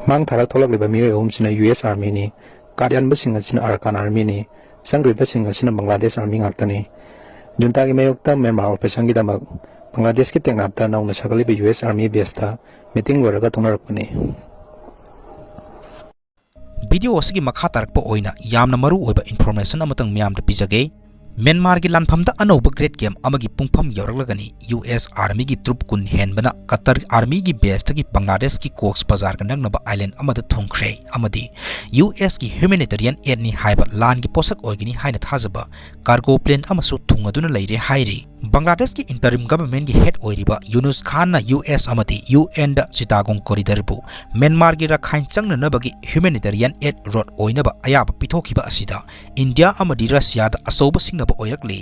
mang tharak tholak leba mioi hom sina US Army ni Karyan basing sina Arakan Army ni sangri basing sina Bangladesh Army ngaktani junta gi mayokta Myanmar operation gi damak Bangladesh ki tengnapta nauna sakali be US Army base ta meeting waraga tonarapani video asigi makha tarakpa oina yamna maru oiba information amatang myam da pijage Myanmar gi lanphamda anoba great game amagi pungpham yawraglagani US Army gi troop kun henbana Qatar Army gi base tagi Bangladesh ki Cox Bazar ka nangnaba island amada thongkhre amadi US ki humanitarian aid ni haiba lan gi posak oigani haina thajaba cargo plane amasu thungaduna leire hairi Bangladesh ki interim government gi head oiriba Yunus Khan na US amadi UN da Chittagong corridor bu Myanmar gi rakhain changna nabagi humanitarian aid road oinaba ayaba pithokiba asida India amadi Russia da asoba singnaba oirakli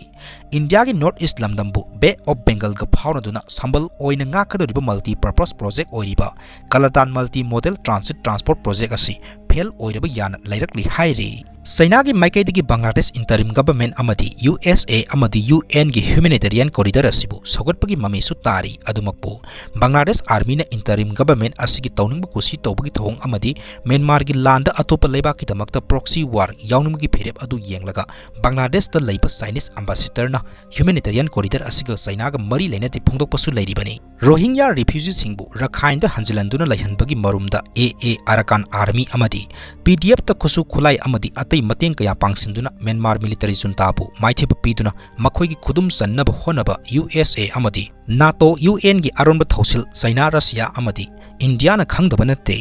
India gi North East Lamdambu Bay of Bengal ga phaunaduna sambal oina ngakadoriba multi purpose project oiriba Kalatan multi model transit transport project asi fail oiraba yana lairakli hairi China gi maikaidagi Bangladesh interim government amadi USA amadi UN gi humanitarian corridor asibu sagatpagi mamisu tari adumakpu Bangladesh Army na interim government asigi tawning kusi tawbagi thong amadi Myanmar gi landa atopa leba ki damakta proxy war yawnumgi pherep adu yenglaga Bangladesh ta leiba Chinese ambassador na humanitarian corridor asiga China ga mari leina ti phongdokpasu leiribani Rohingya refugees singbu Rakhine da hanjilanduna laihanbagi marumda AA Arakan Army amadi PDF ta khusu khulai amadi atay mateng kaya pangsinduna Myanmar military junta bu maitheba piduna makhoi gi khudum sannaba honaba USA amadi NATO UN gi aronba thosil China Russia amadi India na khangdaba natte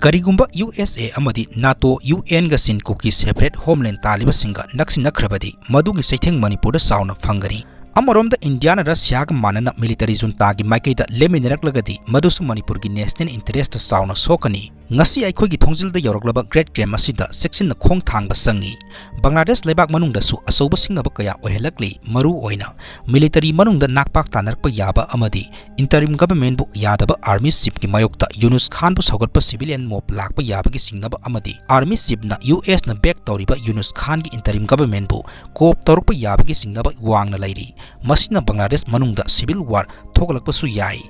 karigumba USA amadi NATO UN ga sin Kuki separate Homeland Talliba singa Naksinakhrabadi madugi saitheng Manipur da sauna phangari Amarom da India na Russia ga manana military junta gi maikei da lemineraklagadi madusu Manipur gi national interest sauna sokani ngasi aikhoi gi thongjil da yoroglaba great game asida section na khong thangba sangi Bangladesh lebak manung da su asoba singnaba kaya ohelakli maru oina military manung da nakpak tanarpa yaba amadi interim government bu yadaba army chief gi mayokta Yunus Khan bu sogatpa civilian mob lakpa yaba gi singnaba amadi army chief na US na back toriba Yunus Khan gi interim government bu kop torpa yaba gi singnaba wangna lairi masina Bangladesh manung da civil war thoglakpa su yai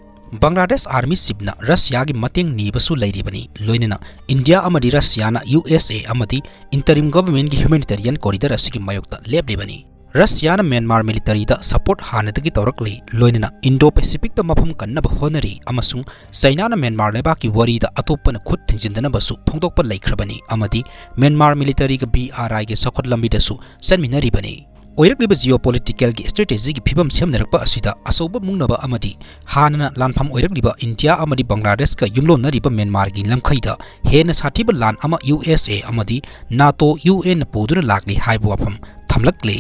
Bangladesh Army chief na Russia gi mateng nibasu lairibani loinena India amadi Russia na USA amadi interim government gi humanitarian corridor asigi mayokta leblibani Russia na Myanmar military da support hanadagi tawrakli loinena Indo-Pacific da mafam kannaba honari amasung China na Myanmar leba ki wari da atopana khut thinjindana basu phongdokpa laikhrabani amadi Myanmar military ga BRI ge sakhot lambi da su sanminari bani Oirakliba geopolitical gi strategy gi phibam semnarakpa asida asoba mungnaba amadi hanana lanpham oirakliba India amadi Bangladesh ka yumlonariba Myanmar gi lamkhaida hena sathiba lan ama USA amadi NATO UN puduna lakli haibu afam thamlakli